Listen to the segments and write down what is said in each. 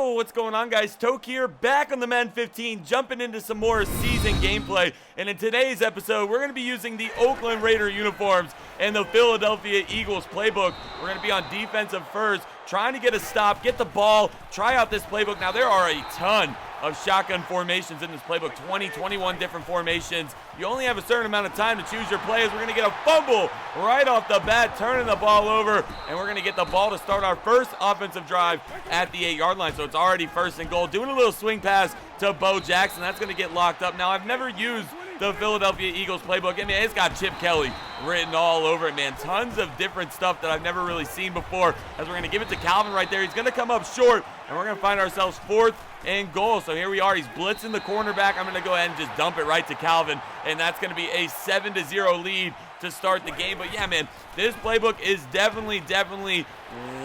Yo, what's going on, guys? Toke here, back on the Madden 15, jumping into some more season gameplay. And in today's episode, we're going to be using the Oakland Raider uniforms and the Philadelphia Eagles playbook. We're going to be on defensive first, trying to get a stop, get the ball, try out this playbook. Now, there are a ton of shotgun formations in this playbook, 21 different formations. You only have a certain amount of time to choose your plays. We're going to get a fumble right off the bat, turning the ball over, and we're going to get the ball to start our first offensive drive at the 8-yard line. So it's already first and goal. Doing a little swing pass to Bo Jackson. That's going to get locked up. Now, I've never used the Philadelphia Eagles playbook. I mean, it's got Chip Kelly written all over it, man. Tons of different stuff that I've never really seen before. As we're going to give it to Calvin right there. He's going to come up short, and we're going to find ourselves fourth and goal. So here we are. He's blitzing the cornerback. I'm going to go ahead and just dump it right to Calvin, and that's going to be a 7-0 lead to start the game. But yeah, man, this playbook is definitely,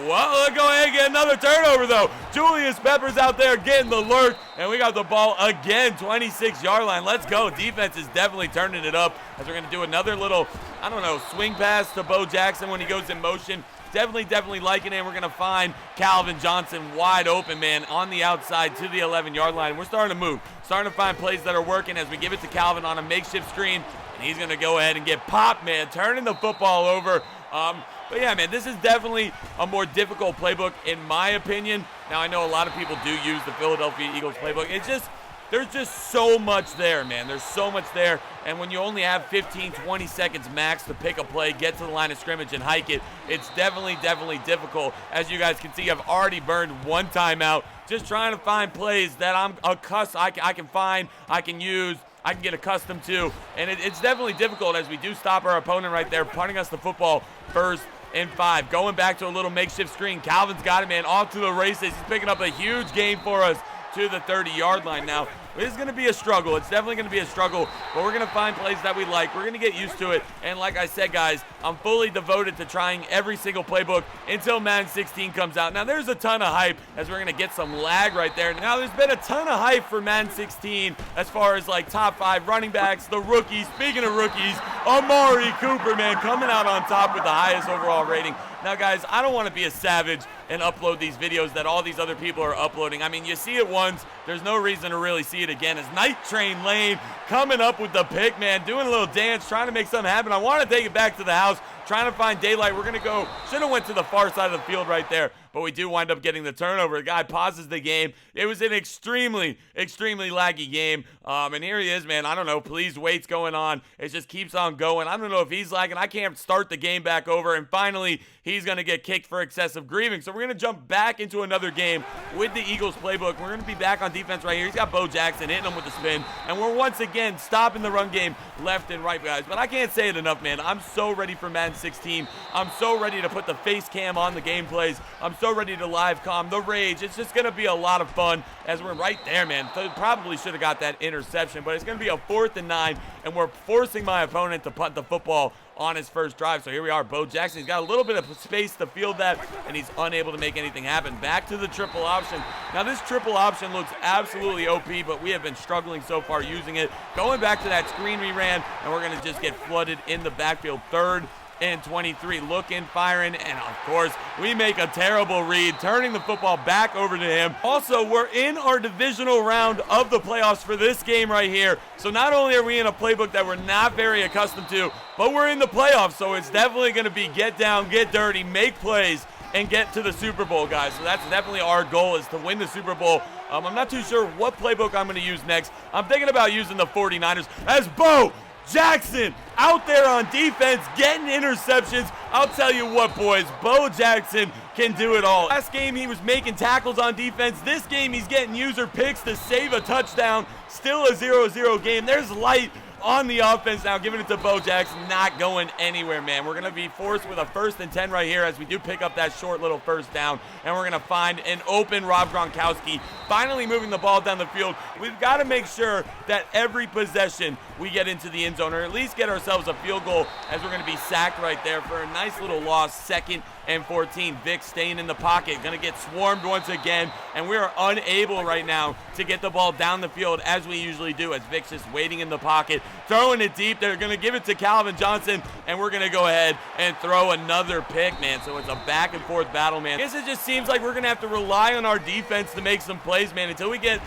well, let's go ahead and get another turnover, though. Julius Peppers out there getting the lurk, and we got the ball again, 26-yard line. Let's go. Defense is definitely turning it up as we're going to do another little, I don't know, swing pass to Bo Jackson when he goes in motion. Definitely liking it. We're going to find Calvin Johnson wide open, man, on the outside to the 11-yard line. We're starting to move, starting to find plays that are working as we give it to Calvin on a makeshift screen, and he's going to go ahead and get popped, man, turning the football over. But yeah, man, this is definitely a more difficult playbook in my opinion. Now, I know a lot of people do use the Philadelphia Eagles playbook. It's just, there's just so much there, man. There's so much there. And when you only have 15, 20 seconds max to pick a play, get to the line of scrimmage and hike it, it's definitely difficult. As you guys can see, I've already burned one timeout just trying to find plays that I can find, I can use, I can get accustomed to. And it's definitely difficult as we do stop our opponent right there, punting us the football first and 5. Going back to a little makeshift screen. Calvin's got it, man, off to the races. He's picking up a huge gain for us to the 30-yard line. Now, this is going to be a struggle. It's definitely going to be a struggle, but we're going to find plays that we like. We're going to get used to it, and like I said, guys, I'm fully devoted to trying every single playbook until Madden 16 comes out. Now, there's a ton of hype as we're going to get some lag right there. Now, there's been a ton of hype for Madden 16 as far as, like, top 5 running backs, the rookies. Speaking of rookies, Amari Cooper, man, coming out on top with the highest overall rating. Now, guys, I don't want to be a savage and upload these videos that all these other people are uploading. I mean, you see it once. There's no reason to really see it again. As Night Train Lane coming up with the pick, man, doing a little dance, trying to make something happen. I want to take it back to the house, trying to find daylight. We're going to go, should have went to the far side of the field right there, but we do wind up getting the turnover. The guy pauses the game. It was an extremely laggy game. And here he is, man. I don't know. Please wait's going on. It just keeps on going. I don't know if he's lagging. I can't start the game back over. And finally, he's going to get kicked for excessive grieving. So we're going to jump back into another game with the Eagles playbook. We're going to be back on defense right here. He's got Bo Jackson hitting him with the spin. And we're once again stopping the run game left and right, guys. But I can't say it enough, man. I'm so ready for Madden 16. I'm so ready to put the face cam on the gameplays. I'm so ready to live comm the rage. It's just going to be a lot of fun as we're right there, man. Probably should have got that interception, but it's going to be a 4th and 9, and we're forcing my opponent to punt the football on his first drive. So here we are. Bo Jackson, he's got a little bit of space to field that, and he's unable to make anything happen. Back to the triple option. Now, this triple option looks absolutely OP, but we have been struggling so far using it. Going back to that screen we ran, and we're going to just get flooded in the backfield. 3rd and 23, looking, firing, and of course, we make a terrible read, turning the football back over to him. Also, we're in our divisional round of the playoffs for this game right here. So not only are we in a playbook that we're not very accustomed to, but we're in the playoffs, so it's definitely going to be get down, get dirty, make plays, and get to the Super Bowl, guys. So that's definitely our goal, is to win the Super Bowl. I'm not too sure what playbook I'm going to use next. I'm thinking about using the 49ers as Bo Jackson out there on defense, getting interceptions. I'll tell you what, boys, Bo Jackson can do it all. Last game, he was making tackles on defense. This game, he's getting user picks to save a touchdown. Still a 0-0 game. There's light on the offense now, giving it to Bo Jackson, not going anywhere, man. We're going to be forced with a 1st and 10 right here as we do pick up that short little first down, and we're going to find an open Rob Gronkowski, finally moving the ball down the field. We've got to make sure that every possession we get into the end zone, or at least get ourselves a field goal, as we're going to be sacked right there for a nice little loss. 2nd and 14. Vic staying in the pocket, going to get swarmed once again, and we are unable right now to get the ball down the field as we usually do, as Vic's just waiting in the pocket, throwing it deep. They're going to give it to Calvin Johnson, and we're going to go ahead and throw another pick, man. So it's a back-and-forth battle, man. I guess it just seems like we're going to have to rely on our defense to make some plays, man, until we get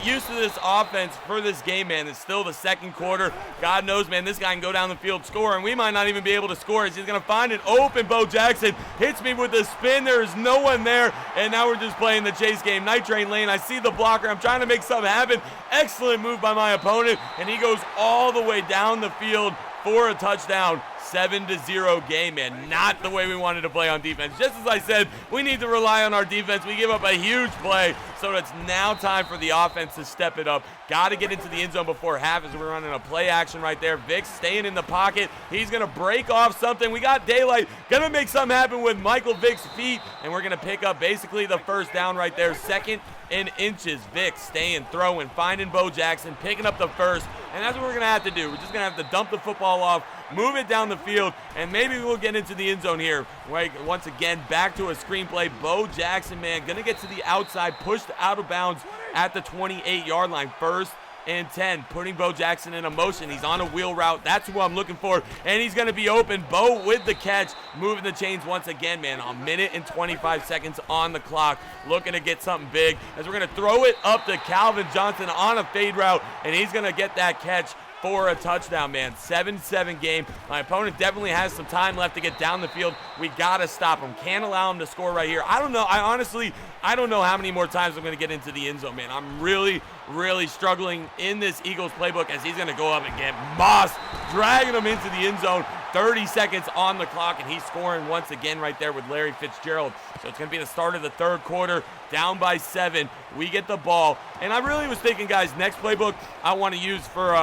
used to this offense for this game, man. It's still the second quarter. God knows, man, this guy can go down the field, score, and we might not even be able to score. He's going to find an open. Bo Jackson hits me with a spin. There is no one there, and now we're just playing the chase game. Night Train lane. I see the blocker. I'm trying to make something happen. Excellent move by my opponent, and he goes all the way down the field for a touchdown. 7-0 game, man. Not the way we wanted to play on defense. Just as I said, we need to rely on our defense. We give up a huge play, so it's now time for the offense to step it up. Got to get into the end zone before half as we're running a play action right there. Vic staying in the pocket. He's going to break off something. We got daylight. Going to make something happen with Michael Vick's feet, and we're going to pick up basically the first down right there. 2nd and inches. Vic staying, throwing, finding Bo Jackson, picking up the first, and that's what we're going to have to do. We're just going to have to dump the football off, move it down the field, and maybe we'll get into the end zone here. Right, once again, back to a screenplay. Bo Jackson, man, going to get to the outside, pushed out of bounds at the 28-yard line. 1st and 10, putting Bo Jackson in a motion. He's on a wheel route. That's who I'm looking for, and he's going to be open. Bo with the catch, moving the chains once again, man. A minute and 25 seconds on the clock, looking to get something big as we're going to throw it up to Calvin Johnson on a fade route, and he's going to get that catch for a touchdown, man. 7-7 game. My opponent definitely has some time left to get down the field. We got to stop him. Can't allow him to score right here. I don't know. I don't know how many more times I'm going to get into the end zone, man. I'm really struggling in this Eagles playbook as he's going to go up and get Moss, dragging him into the end zone. 30 seconds on the clock, and he's scoring once again right there with Larry Fitzgerald. So it's going to be the start of the third quarter, down by 7. We get the ball, and I really was thinking, guys, next playbook I want to use for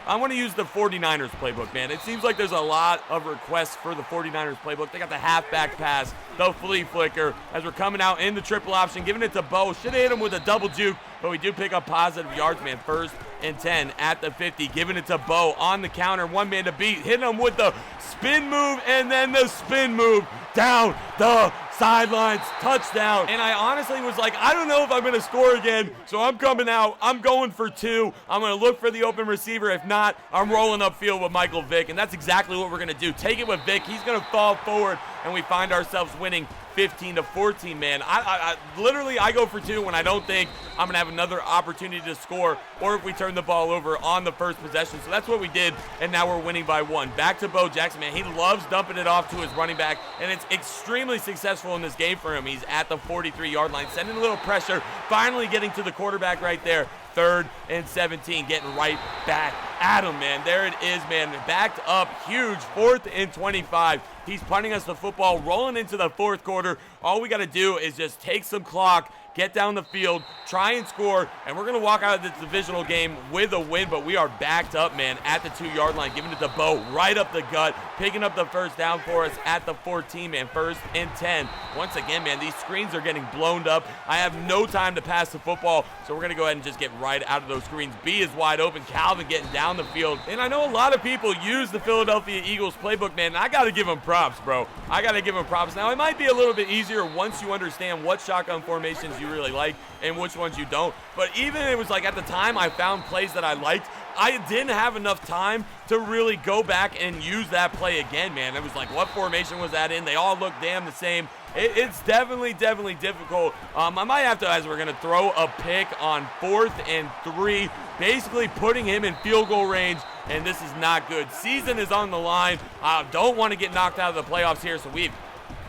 I want to use the 49ers playbook, man. It seems like there's a lot of requests for the 49ers playbook. They got the halfback pass, the flea flicker, as we're coming out in the triple option, giving it to Bo. Should have hit him with a double juke, but we do pick up positive yards, man. 1st and 10 at the 50, giving it to Bo on the counter. One man to beat, hitting him with the spin move and then the spin move down the sidelines, touchdown. And I honestly was like, I don't know if I'm going to score again, so I'm coming out. I'm going for 2. I'm going to look for the open receiver. If not, I'm rolling upfield with Michael Vick, and that's exactly what we're going to do. Take it with Vick. He's going to fall forward, and we find ourselves winning 15-14, man. I literally go for 2 when I don't think I'm going to have another opportunity to score, or if we turn the ball over on the first possession. So that's what we did, and now we're winning by 1. Back to Bo Jackson, man. He loves dumping it off to his running back, and it's extremely successful in this game for him. He's at the 43-yard line, sending a little pressure, finally getting to the quarterback right there. 3rd and 17, getting right back at him, man. There it is, man. Backed up, huge. 4th and 25. He's punting us the football, rolling into the 4th quarter. All we got to do is just take some clock, get down the field, try and score, and we're going to walk out of this divisional game with a win, but we are backed up, man, at the 2-yard line, giving it to Bo right up the gut, picking up the first down for us at the 14, man. 1st and 10. Once again, man, these screens are getting blown up. I have no time to pass the football, so we're going to go ahead and just get right out of those screens. B is wide open. Calvin getting down the field. And I know a lot of people use the Philadelphia Eagles playbook, man, and I got to give them props, bro. I got to give them props. Now, it might be a little bit easier once you understand what shotgun formations you really like and which ones you don't. But even it was like at the time I found plays that I liked, I didn't have enough time to really go back and use that play again, man. It was like, what formation was that in? They all look damn the same. It's definitely difficult. I might have to, as we're going to throw a pick on 4th and 3, basically putting him in field goal range, and this is not good. Season is on the line. I don't want to get knocked out of the playoffs here, so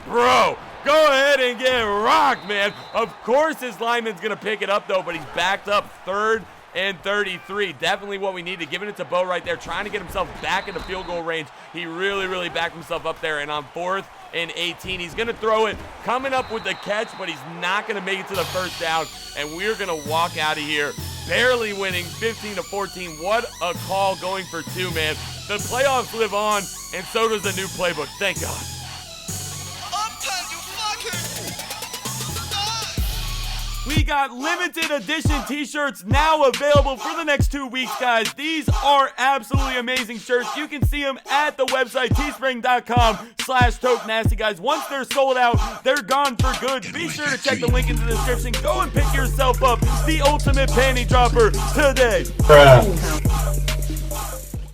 Bro, go ahead and get rocked, man. Of course his lineman's going to pick it up, though, but he's backed up. 3rd and 33. Definitely what we need to. Giving it to Bo right there, trying to get himself back into field goal range. He really backed himself up there, and on 4th and 18, he's going to throw it, coming up with the catch, but he's not going to make it to the first down, and we're going to walk out of here barely winning 15-14. What a call going for 2, man. The playoffs live on, and so does the new playbook. Thank God. We got limited edition t-shirts now available for the next 2 weeks, guys. These are absolutely amazing shirts. You can see them at the website, teespring.com/tokenasty, guys. Once they're sold out, they're gone for good. Be sure to check the link in the description. Go and pick yourself up the ultimate panty dropper today.